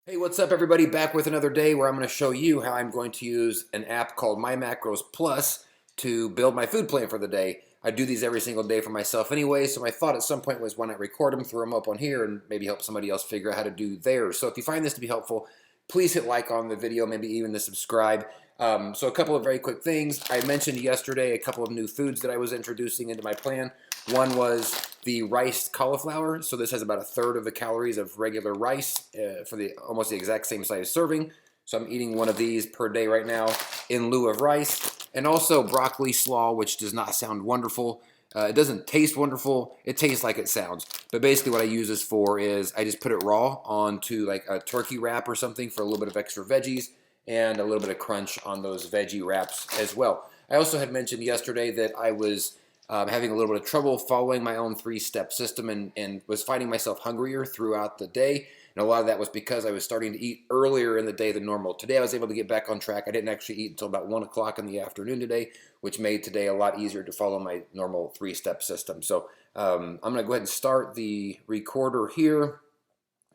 Hey, what's up everybody? Back with another day where I'm going to show you how I'm going to use an app called My Macros Plus to build my food plan for the day. I do these every single day for myself anyway, so my thought at some point was why not record them, throw them up on here, and maybe help somebody else figure out how to do theirs. So if you find this to be helpful, please hit like on the video, maybe even the subscribe. So a couple of very quick things. I mentioned yesterday a couple of new foods that I was introducing into my plan. One was the riced cauliflower. So this has about a third of the calories of regular rice for almost the exact same size serving. So I'm eating one of these per day right now in lieu of rice. And also broccoli slaw, which does not sound wonderful. It doesn't taste wonderful. It tastes like it sounds. But basically what I use this for is I just put it raw onto like a turkey wrap or something for a little bit of extra veggies and a little bit of crunch on those veggie wraps as well. I also had mentioned yesterday that I was having a little bit of trouble following my own three-step system and was finding myself hungrier throughout the day. And a lot of that was because I was starting to eat earlier in the day than normal. Today I was able to get back on track. I didn't actually eat until about 1 o'clock in the afternoon today, which made today a lot easier to follow my normal three-step system. So I'm going to go ahead and start the recorder here.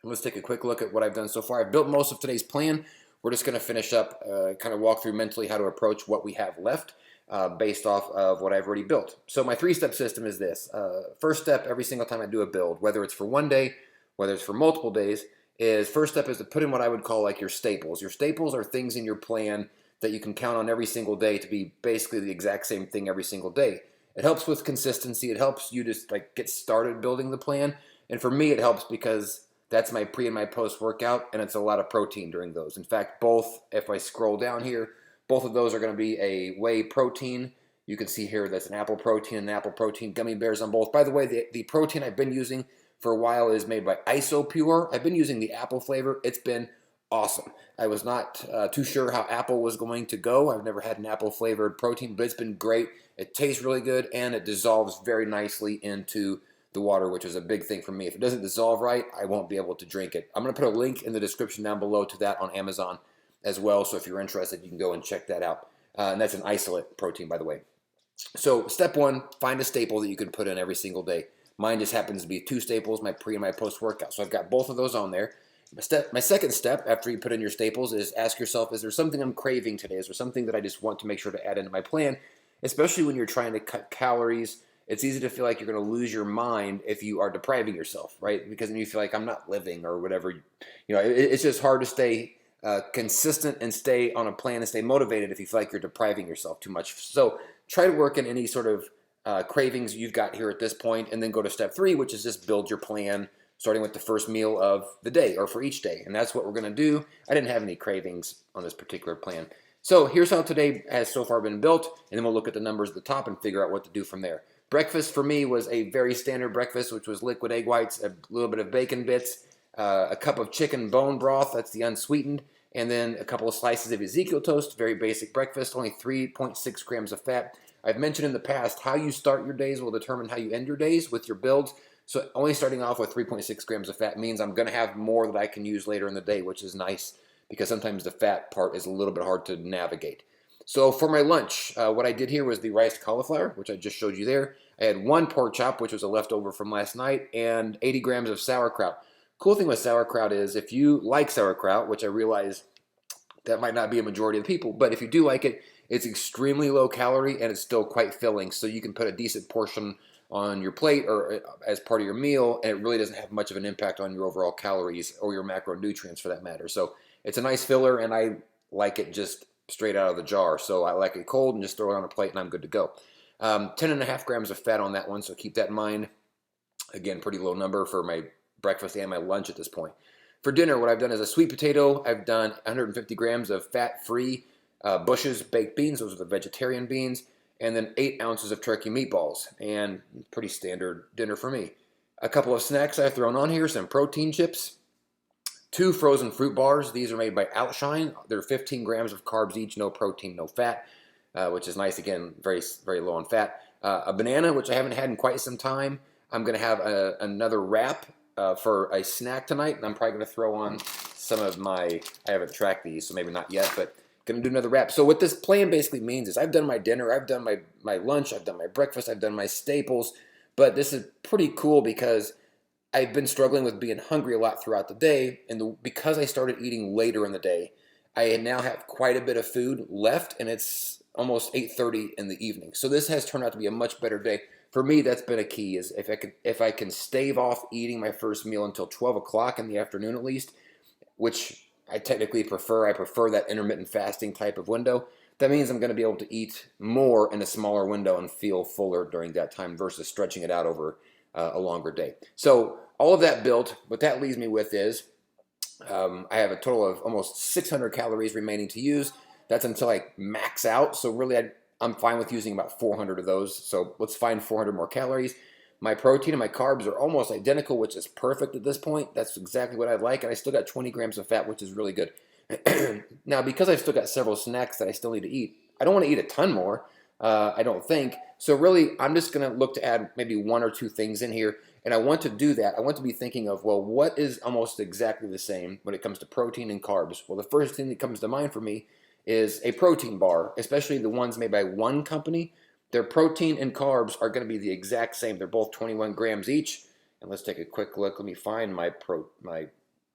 Let's take a quick look at what I've done so far. I've built most of today's plan. We're just going to finish up, kind of walk through mentally how to approach what we have left based off of what I've already built. So my three-step system is this. First step, every single time I do a build, whether it's for one day, whether it's for multiple days, is first step is to put in what I would call like your staples. Your staples are things in your plan that you can count on every single day to be basically the exact same thing every single day. It helps with consistency. It helps you just like get started building the plan. And for me, it helps because that's my pre and my post workout, and it's a lot of protein during those. In fact, both, if I scroll down here, both of those are going to be a whey protein. You can see here that's an apple protein and apple protein gummy bears on both. By the way, the protein I've been using for a while is made by ISOPure. I've been using the apple flavor. It's been awesome. I was not too sure how apple was going to go. I've never had an apple flavored protein, but it's been great. It tastes really good, and it dissolves very nicely into the water, which is a big thing for me. If it doesn't dissolve right, I won't be able to drink it. I'm going to put a link in the description down below to that on Amazon as well. So if you're interested, you can go and check that out. And that's an isolate protein, by the way. So step one, find a staple that you can put in every single day. Mine just happens to be 2 staples, my pre and my post workout. So I've got both of those on there. My second step after you put in your staples is ask yourself, is there something I'm craving today? Is there something that I just want to make sure to add into my plan? Especially when you're trying to cut calories, it's easy to feel like you're going to lose your mind if you are depriving yourself, right? Because then you feel like I'm not living or whatever. You know, it's just hard to stay consistent and stay on a plan and stay motivated if you feel like you're depriving yourself too much. So try to work in any sort of cravings you've got here at this point, and then go to step 3, which is just build your plan, starting with the first meal of the day or for each day. And that's what we're going to do. I didn't have any cravings on this particular plan. So here's how today has so far been built, and then we'll look at the numbers at the top and figure out what to do from there. Breakfast for me was a very standard breakfast, which was liquid egg whites, a little bit of bacon bits, a cup of chicken bone broth, that's the unsweetened, and then a couple of slices of Ezekiel toast, very basic breakfast, only 3.6 grams of fat. I've mentioned in the past how you start your days will determine how you end your days with your builds. So only starting off with 3.6 grams of fat means I'm going to have more that I can use later in the day, which is nice because sometimes the fat part is a little bit hard to navigate. So for my lunch, what I did here was the riced cauliflower, which I just showed you there. I had 1 pork chop, which was a leftover from last night, and 80 grams of sauerkraut. Cool thing with sauerkraut is if you like sauerkraut, which I realize that might not be a majority of the people, but if you do like it, it's extremely low calorie and it's still quite filling. So you can put a decent portion on your plate or as part of your meal, and it really doesn't have much of an impact on your overall calories or your macronutrients for that matter. So it's a nice filler, and I like it just straight out of the jar. So I like it cold and just throw it on a plate and I'm good to go. 10.5 grams of fat on that one, so keep that in mind. Again, pretty low number for my breakfast and my lunch at this point. For dinner, what I've done is a sweet potato. I've done 150 grams of fat-free Bush's baked beans. Those are the vegetarian beans. And then 8 ounces of turkey meatballs. And pretty standard dinner for me. A couple of snacks I've thrown on here, some protein chips, 2 frozen fruit bars. These are made by Outshine. They're 15 grams of carbs each, no protein, no fat, which is nice. Again, very, very low on fat. A banana, which I haven't had in quite some time. I'm going to have another wrap for a snack tonight, and I'm probably going to throw on some of my, I haven't tracked these, so maybe not yet, but going to do another wrap. So what this plan basically means is I've done my dinner, I've done my lunch, I've done my breakfast, I've done my staples, but this is pretty cool because I've been struggling with being hungry a lot throughout the day, and because I started eating later in the day, I now have quite a bit of food left, and it's almost 8:30 in the evening. So this has turned out to be a much better day. For me, that's been a key, is if I can stave off eating my first meal until 12 o'clock in the afternoon at least, which I technically prefer. I prefer that intermittent fasting type of window. That means I'm going to be able to eat more in a smaller window and feel fuller during that time versus stretching it out over a longer day. So all of that built, what that leaves me with is I have a total of almost 600 calories remaining to use. That's until I max out. So really, I'm fine with using about 400 of those. So let's find 400 more calories. My protein and my carbs are almost identical, which is perfect at this point. That's exactly what I like. And I still got 20 grams of fat, which is really good. Now, because I've still got several snacks that I still need to eat, I don't want to eat a ton more, I don't think. So really, I'm just going to look to add maybe 1 or 2 things in here. And I want to do that. I want to be thinking of, well, what is almost exactly the same when it comes to protein and carbs? Well, the first thing that comes to mind for me is a protein bar, especially the ones made by one company. Their protein and carbs are going to be the exact same. They're both 21 grams each. And let's take a quick look. Let me find my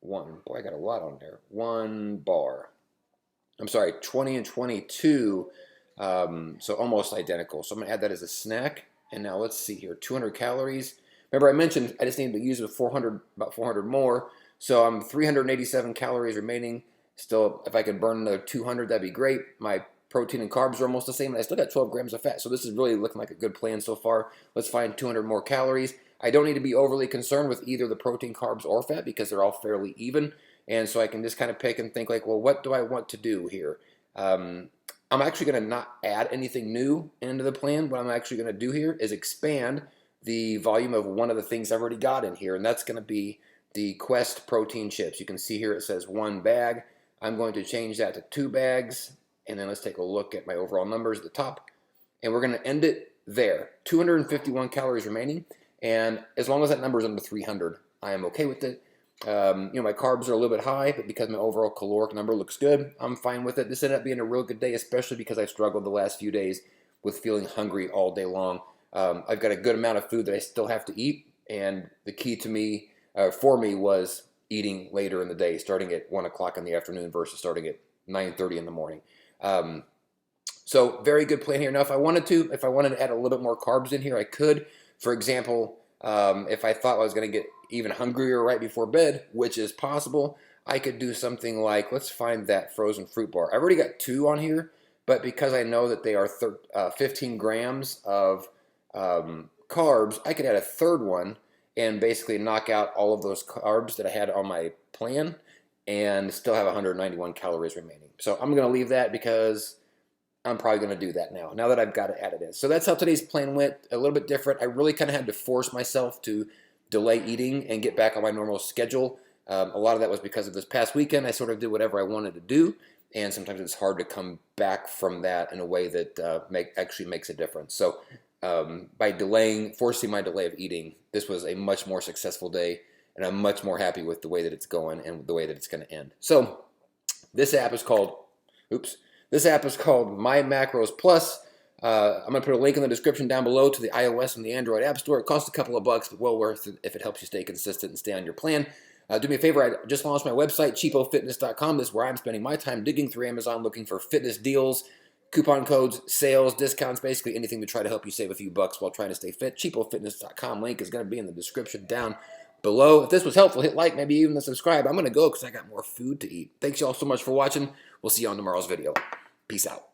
one. Boy, I got a lot on there. One bar. I'm sorry, 20 and 22. So almost identical. So I'm going to add that as a snack. And now let's see here. 200 calories. Remember, I mentioned I just need to use about 400 more. So I'm 387 calories remaining. Still, if I could burn another 200, that'd be great. My protein and carbs are almost the same, and I still got 12 grams of fat. So this is really looking like a good plan so far. Let's find 200 more calories. I don't need to be overly concerned with either the protein, carbs, or fat because they're all fairly even. And so I can just kind of pick and think like, well, what do I want to do here? I'm actually going to not add anything new into the plan. What I'm actually going to do here is expand the volume of one of the things I've already got in here, and that's going to be the Quest protein chips. You can see here it says 1 bag. I'm going to change that to 2 bags, and then let's take a look at my overall numbers at the top, and we're going to end it there. 251 calories remaining, and as long as that number is under 300, I am okay with it. My carbs are a little bit high, but because my overall caloric number looks good, I'm fine with it. This ended up being a real good day, especially because I've struggled the last few days with feeling hungry all day long. I've got a good amount of food that I still have to eat, and the key to me, for me, was eating later in the day, starting at 1 o'clock in the afternoon versus starting at 9:30 in the morning. So very good plan here. Now, if I wanted to add a little bit more carbs in here, I could. For example, if I thought I was going to get even hungrier right before bed, which is possible, I could do something like, let's find that frozen fruit bar. I've already got 2 on here, but because I know that they are 15 grams of carbs, I could add a 3rd one and basically knock out all of those carbs that I had on my plan and still have 191 calories remaining. So I'm going to leave that because I'm probably going to do that now that I've got it added in. So that's how today's plan went, a little bit different. I really kind of had to force myself to delay eating and get back on my normal schedule. A lot of that was because of this past weekend. I sort of did whatever I wanted to do, and sometimes it's hard to come back from that in a way that actually makes a difference. So by forcing my delay of eating, this was a much more successful day, and I'm much more happy with the way that it's going and the way that it's going to end. So this app is called My Macros Plus. I'm going to put a link in the description down below to the iOS and the Android App Store. It costs a couple of bucks, but well worth it if it helps you stay consistent and stay on your plan. Do me a favor, I just launched my website, cheapofitness.com. This is where I'm spending my time digging through Amazon looking for fitness deals, coupon codes, sales, discounts, basically anything to try to help you save a few bucks while trying to stay fit. cheapofitness.com link is going to be in the description down below. If this was helpful, hit like, maybe even subscribe. I'm going to go because I got more food to eat. Thanks y'all so much for watching. We'll see you on tomorrow's video. Peace out.